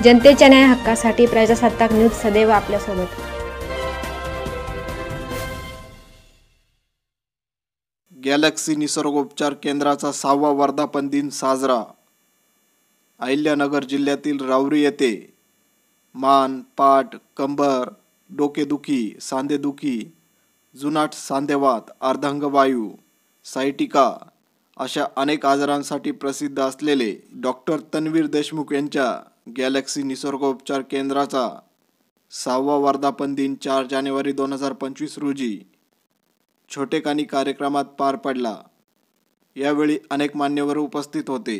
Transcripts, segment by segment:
जनतेच्या न्याय हक्कासाठी प्रजासत्ताक न्यूज सदैव आपल्यासोबत। गॅलेक्सी निसर्गोपचार केंद्राचा 6वा वर्धापन दिन साजरा। अहिल्यानगर जिल्ह्यातील राऊरी येथे मान, पाठ, कंबर, डोकेदुखी, सांधेदुखी, जुनाट सांधेवात, अर्धांगवायू, सायटिका अशा अनेक आजारांसाठी प्रसिद्ध असलेले डॉक्टर तन्वीर देशमुख यांच्या गॅलेक्सी निसर्गोपचार केंद्राचा 6वा वर्धापन दिन 4 जानेवारी 2025 रोजी छोटेखानी कार्यक्रमात पार पडला। यावेळी अनेक मान्यवर उपस्थित होते।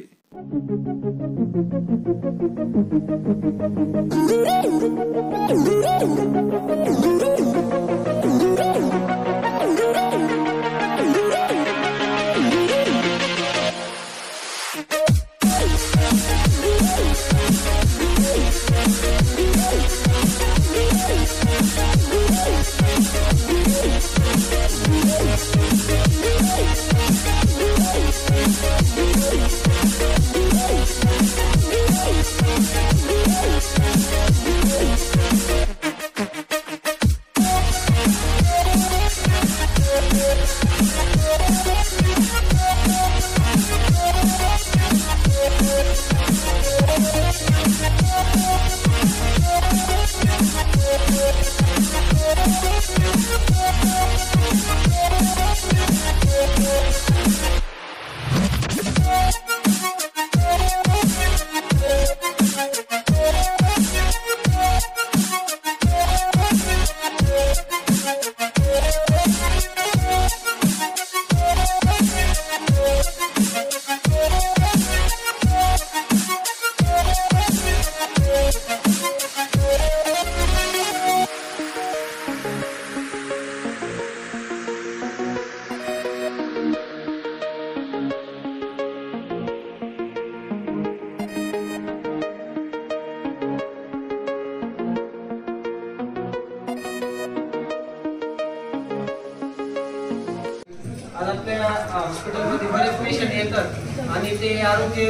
आज आपल्या हॉस्पिटलमध्ये बरेच पेशंट येतात आणि ते आरोग्य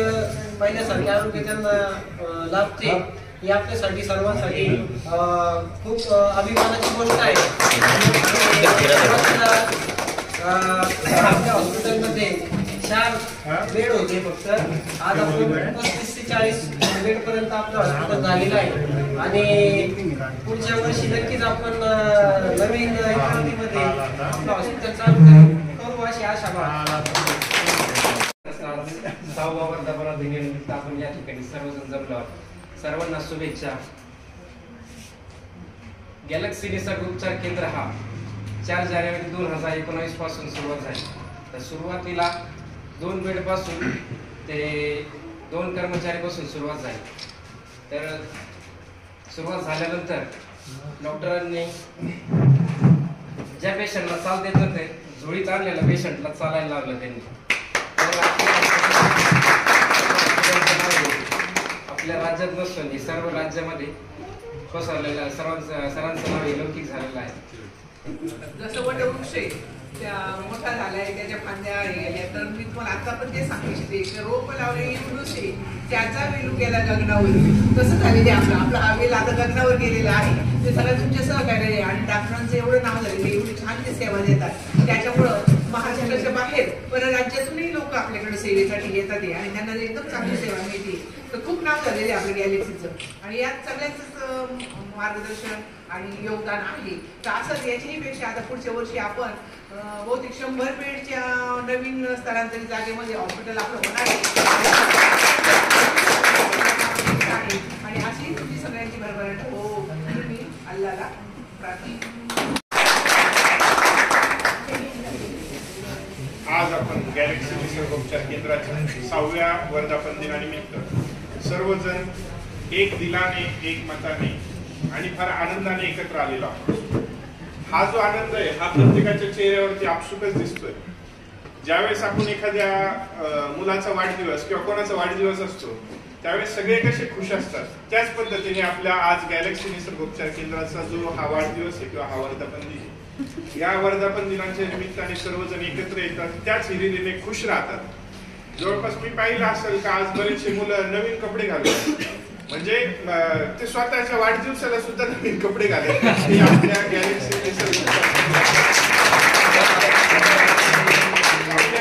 पहिल्यासारखे आरोग्य त्यांना लाभते, ही आपल्यासाठी सर्वांसाठी खूप अभिमानाची गोष्ट आहे। आपल्या हॉस्पिटलमध्ये 4 बेड होते फक्त, आज आपण 35 ते 40 बेड पर्यंत आपलं हॉस्पिटल झालेलं आहे आणि पुढच्या वर्षी नक्कीच आपण नवीन इमारतीमध्ये आपलं हॉस्पिटल चालू करू अशी आशा बाळगतो। 6वा वर्धापन दिनानिमित्त आपण या ठिकाणी सर्वजण जमलो आहोत। सर्वांना शुभेच्छा। गॅलेक्सी निसर्गोपचार केंद्र हा 4 जानेवारी 2019 पासून सुरुवात झाली। तर सुरुवातीला 2 बेड पासून ते 2 कर्मचारी पासून सुरुवात झाली। तर सुरुवात झाल्यानंतर डॉक्टरांनी ज्या पेशंटला चालता येत नव्हते, झोळीत आणलेल्या पेशंटला चालायला लागलं त्यांनी। आपल्या राज्यात नसून सर्व राज्यामध्ये पसरलेलं सरांचं नाव लौकिक झालेलं आहे। जसं वटवृक्ष त्या मोठा झालाय, त्याच्या फांद्या गेल्या, तर मी तुम्हाला आता पण ते सांगू इच्छिते की रोप लावले इकडून त्याचा वेलू गेला गगनावर, तसं झालेले आपला हा वेल आता गगनावर गेलेला आहे। ते सगळं तुमच्या सहकार्य आणि डॉक्टरांचं एवढं नाव झालेलं, एवढी छान ते सेवा देतात। त्याच्यामुळं महाराष्ट्राच्या बाहेर परराज्यातूनही लोक आपल्याकडे सेवेसाठी येतात आणि त्यांना एकदम चांगली सेवा मिळते। तर खूप नाव झालेलं आहे आपल्या गॅलेक्सीचं आणि यात सगळ्यांच मार्गदर्शन आणि योगदान आहे। तर असंच याच्याही पेक्षा आता पुढच्या वर्षी आपण बहुतेक 100 बेडच्या नवीन स्थलांतरित जागेमध्ये हॉस्पिटल आपलं होणार आहे आणि अशी तुमची सगळ्यांची भरभराट हो मी अल्लाहला प्रार्थना। आज आपण गॅलेक्सी निसर्गोपचार केंद्राच्या 6व्या वर्धापन दिनानिमित्त सर्वजण एक दिलाने, एक मताने आणि फार आनंदाने एकत्र आलेलो आहोत। हा जो आनंद आहे हा प्रत्येकाच्या चेहऱ्यावरती आपसुकच दिसतोय। ज्यावेळेस आपण एखाद्या मुलाचा वाढदिवस किंवा कोणाचा वाढदिवस असतो त्यावेळेस सगळे कसे खुश असतात, त्याच पद्धतीने आपल्या आज गॅलेक्सी निसर्गोपचार केंद्राचा जो हा वाढदिवस आहे किंवा हा वर्धापन दिन, या वर्धापन दिनाच्या निमित्ताने सर्वजण एकत्र येतात, त्याच हिरिरीने खुश राहतात। जवळपास मी पाहिलं असेल का आज बरेचसे मुलं नवीन कपडे घालतात म्हणजे ते स्वतःच्या वाढदिवसाला सुद्धा नवीन कपडे घालतात आपल्या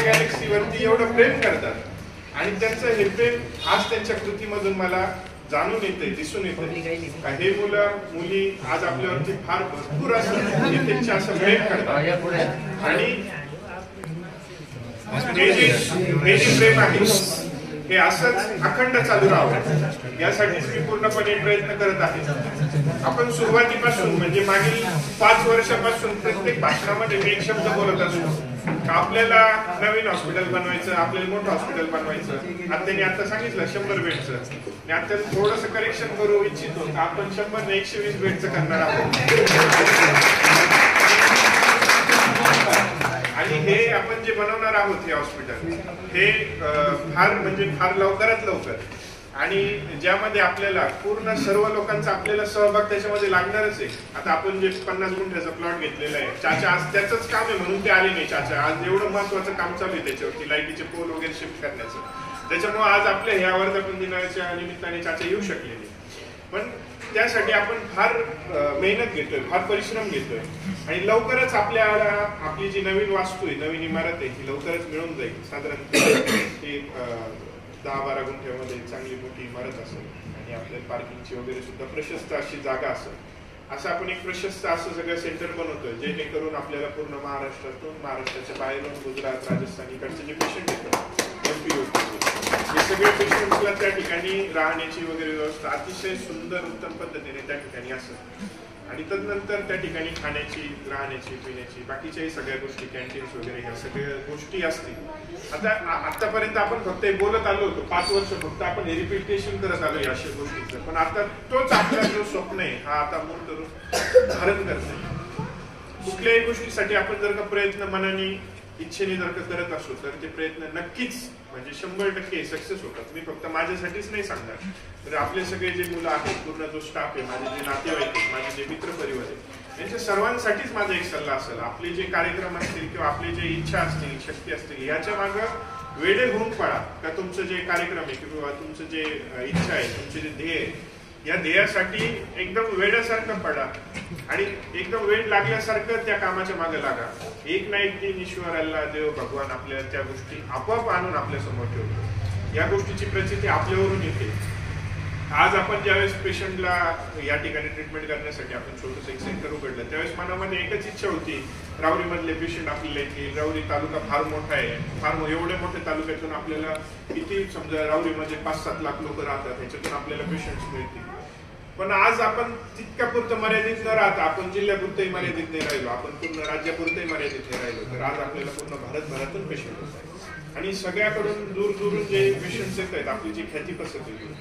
गॅलेक्सीवरती एवढं प्रेम करतात आणि त्यांचं हे प्रेम आज त्यांच्या कृतीमधून मला जाणून येते, दिसून येते. हे मुलं मुली आज आपल्यावरती फार भरपूर असं त्यांचे असं प्रेम करतात आणि हे जे प्रेम आहे हे असंच अखंड चालू राहावं यासाठीच मी पूर्णपणे प्रयत्न करत आहे. आपण सुरुवातीपासून म्हणजे मागील 5 वर्षापासून प्रत्येक भाषणामध्ये मी एक शब्द बोलत असतो का आपल्याला नवीन हॉस्पिटल बनवायचं, आपल्याला मोठं हॉस्पिटल बनवायचं. त्यांनी आता सांगितलं 100 बेडचं आणि आता थोडंसं करेक्शन करू इच्छितो आपण 100 ने 120 बेडचं करणार आहोत. आणि हे आपण जे बनवणार आहोत हे हॉस्पिटल हे फार लवकरात लवकर आणि ज्यामध्ये आपल्याला पूर्ण सर्व लोकांचा आपल्याला सहभाग त्याच्यामध्ये लागणारच आहे. आता आपण जे 50 गुंठ्याचा प्लॉट घेतलेला आहे, चाचा आज त्याचंच काम आहे म्हणून ते आले नाही. चाचा आज एवढं महत्वाचं काम चालू आहे त्याच्यावरती लाईटीचे पोल वगैरे शिफ्ट करण्याचं. त्याच्यामुळे आज आपल्या ह्या वर्धापन दिनाच्या निमित्ताने चाचा येऊ शकले नाही. पण त्यासाठी आपण फार मेहनत घेतोय, फार परिश्रम घेतोय आणि लवकरच आपली जी नवीन वास्तू आहे, नवीन इमारत आहे ती लवकरच मिळून जाईल. साधारण 10-12 गुंठ्यामध्ये चांगली मोठी इमारत असेल आणि आपल्या पार्किंगची वगैरे सुद्धा प्रशस्त अशी जागा असेल. असं आपण एक प्रशस्त असं सगळं सेंटर बनवतोय जेणेकरून आपल्याला पूर्ण महाराष्ट्राच्या बाहेरून गुजरात, राजस्थान इकडचे जे पेशंट येतात हे सगळे पेशंट्सला त्या ठिकाणी राहण्याची वगैरे व्यवस्था अतिशय सुंदर उत्तम पद्धतीने त्या ठिकाणी असेल आणि तदनंतर त्या ठिकाणी खाण्याची, राहण्याची, पिण्याची बाकीच्याही सगळ्या गोष्टी कॅन्टीन्स वगैरे ह्या सगळ्या गोष्टी असतील. आतापर्यंत आपण फक्त बोलत आलो होतो 5 वर्ष फक्त आपण रिपिटेशन करत आलो या अशा गोष्टीचं. पण आता तोच आपला जो स्वप्न आहे हा आता मूळ धरून धारण करतो. कुठल्याही गोष्टीसाठी आपण जर का प्रयत्न मनाने इच्छेने जर का करत असो तर ते प्रयत्न नक्कीच म्हणजे 100% सक्सेस होतात. मी फक्त माझ्यासाठीच नाही सांगणार तर आपले सगळे जे मुलं आहेत, पूर्ण जो स्टाफ आहे, माझे जे नातेवाईक आहेत, माझे जे मित्र परिवार आहेत, यांच्या सर्वांसाठीच माझा एक सल्ला असेल. आपले जे कार्यक्रम असतील किंवा आपले जे इच्छा असतील, शक्ती असतील, याच्या मागं वेडे होऊन पळा का तुमचं जे कार्यक्रम आहे किंवा तुमचं जे इच्छा आहे, तुमचे जे ध्येय आहे, या ध्येयासाठी एकदम वेड्यासारखं पडा आणि एकदम वेळ लागल्यासारखं त्या कामाच्या मागे लागा. एक ना एक दिन ईश्वर, अल्लाह, देव, भगवान आपल्याला त्या गोष्टी आपोआप आणून आपल्या समोर ठेवतो. या गोष्टीची प्रचिती आपल्यावरून येते. आज आपण ज्यावेळेस पेशंटला या ठिकाणी ट्रीटमेंट करण्यासाठी आपण छोटंसं एक सेंटर उघडलं त्यावेळेस मनामध्ये एकच इच्छा होती, राहुरी मधले पेशंट आपल्याला येतील. राहुरी तालुका फार मोठा आहे, फार एवढ्या मोठ्या तालुक्यातून आपल्याला किती समजा राहुरीमध्ये 5-7 लाख लोक राहतात, ह्याच्यातून आपल्याला पेशंट्स मिळतील. पण आज आपण तितक्या पुरतं मर्यादित न राहता आपण जिल्ह्यापुरतही मर्यादित नाही राहिलो, आपण पूर्ण राज्यापुरतही मर्यादित नाही राहिलो तर आज आपल्याला पूर्ण भारतभरातून पेशंट होत आहेत आणि सगळ्याकडून दूर दूरून जे पेशंट्स येत आहेत, आपली जी ख्याती पसरते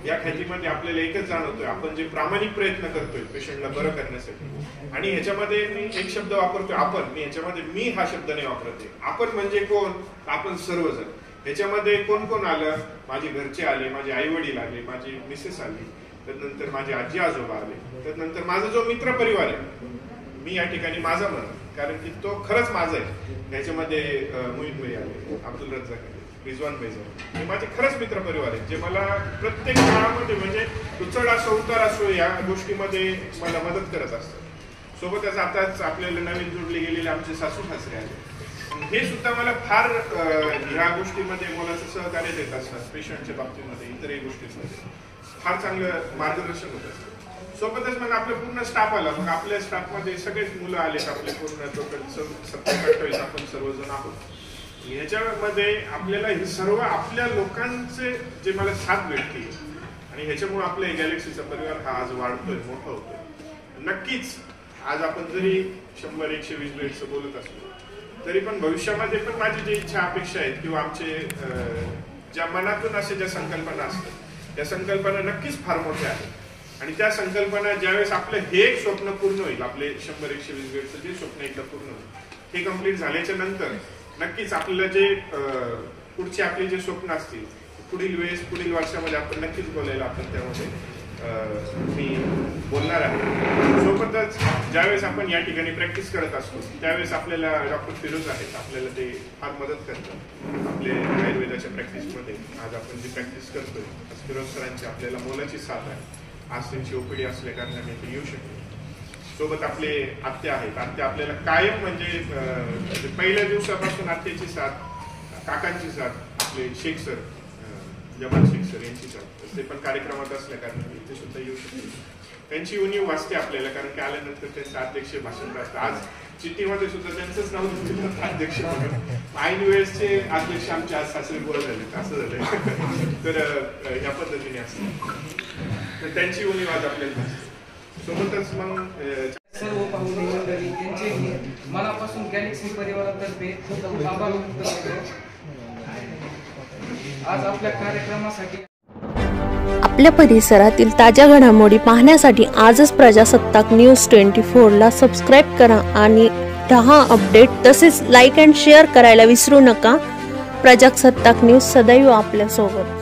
या ख्यातीमध्ये आपल्याला एकच जाणवतोय आपण जे प्रामाणिक प्रयत्न करतोय पेशंटला बरं करण्यासाठी. आणि ह्याच्यामध्ये मी एक शब्द वापरतोय आपण, मी ह्याच्यामध्ये मी हा शब्द नाही वापरते. आपण म्हणजे कोण? आपण सर्वजण. ह्याच्यामध्ये कोण कोण आलं? माझे घरचे आले, माझे आई वडील आले, माझी मिसेस आली, त्यानंतर माझे आजी आजोबा आले, त्यानंतर माझा जो मित्र परिवार आहे, मी या ठिकाणी माझा म्हणतो कारण की तो खरंच माझा आहे. ह्याच्यामध्ये मोहित भाई आले, अब्दुल रज्जाक आले, रिजवान भाई झाले, हे माझे खरंच मित्र परिवार आहेत जे मला प्रत्येक काळामध्ये म्हणजे उचड असो उतार असो या गोष्टीमध्ये मला मदत करत असतात. सोबतच आताच आपल्याला नवीन जोडले गेलेले आमचे सासू सासरे आले, हे सुद्धा मला फार ह्या गोष्टीमध्ये मोलाचं सहकार्य देत असतात. पेशंटच्या बाबतीमध्ये, इतरही गोष्टींमध्ये फार चांगलं मार्गदर्शन होत असतं. सोबतच मग आपलं पूर्ण स्टाफ आला, मग आपल्या स्टाफमध्ये सगळेच मुलं आलेत, आपले पूर्ण टोटल 27-28 आपण सर्वजण आहोत. ह्याच्यामध्ये आपल्याला हे सर्व आपल्या लोकांचे जे मला साथ भेटते आणि ह्याच्यामुळे आपल्या गॅलेक्सीचा परिवार हा आज वाढतोय, मोठा होतोय. नक्कीच आज आपण जरी 100-120 बेडचं बोलत असलो तरी पण भविष्यामध्ये पण माझी जी इच्छा अपेक्षा आहेत किंवा आमचे ज्या मनातून असे ज्या संकल्पना असतात त्या संकल्पना नक्कीच फार मोठ्या आहेत आणि त्या संकल्पना ज्यावेळेस आपलं हे एक स्वप्न पूर्ण होईल, आपले 100-120 बेडचं जे स्वप्न एकदा पूर्ण होईल, हे कम्प्लीट झाल्याच्या नंतर नक्कीच आपल्याला जे पुढचे आपले जे स्वप्न असतील पुढील वेळेस पुढील वर्षामध्ये आपण नक्कीच बोलायला आपण त्यामध्ये मी बोलणार आहे. सोबतच ज्यावेळेस आपण या ठिकाणी प्रॅक्टिस करत असतो त्यावेळेस आपल्याला डॉक्टर फिरोज आहेत, आपल्याला ते फार मदत करतात आपले आयुर्वेदाच्या प्रॅक्टिसमध्ये. आज आपण जी प्रॅक्टिस करतोय फिरोज सरांची आपल्याला मोलाची साथ आहे. आज त्यांची ओपीडी असल्या कारणाने ते येऊ शकतो. सोबत आपले आत्या आहेत, आत्या आपल्याला कायम म्हणजे पहिल्या दिवसापासून आत्याची साथ, काकांची साथ, आपले शेख सर, जमाल शेख सर यांची साथ, ते पण कार्यक्रमात असल्या कारणाने इथे सुद्धा येऊ शकतो. त्यांची उणीव वाचते आपल्याला, कारण की आल्यानंतर त्यांचं अध्यक्ष भाषण असतं. आज चिठ्ठीमध्ये सुद्धा त्यांचंच नाव दिलं अध्यक्ष म्हणून. ऐन वेळेसचे अध्यक्ष आमचे आज सासरे गोळ झाले, असं झालंय. तर या पद्धतीने असतं, तर त्यांची उणीव आज आपल्याला भासते. सोबतच मग सर्व पाहुणे मंडळी त्यांचे मनापासून गॅलेक्सी परिवारातर्फे खूप आभार व्यक्त करतो. आज आपल्या कार्यक्रमासाठी आपल्या परिसरातील ताज्या घडामोडी पाहण्यासाठी आजच प्रजासत्ताक न्यूज 24ला सबस्क्राईब करा आणि रहा अपडेट. तसेच लाईक अँड शेअर करायला विसरू नका. प्रजासत्ताक न्यूज सदैव आपल्यासोबत.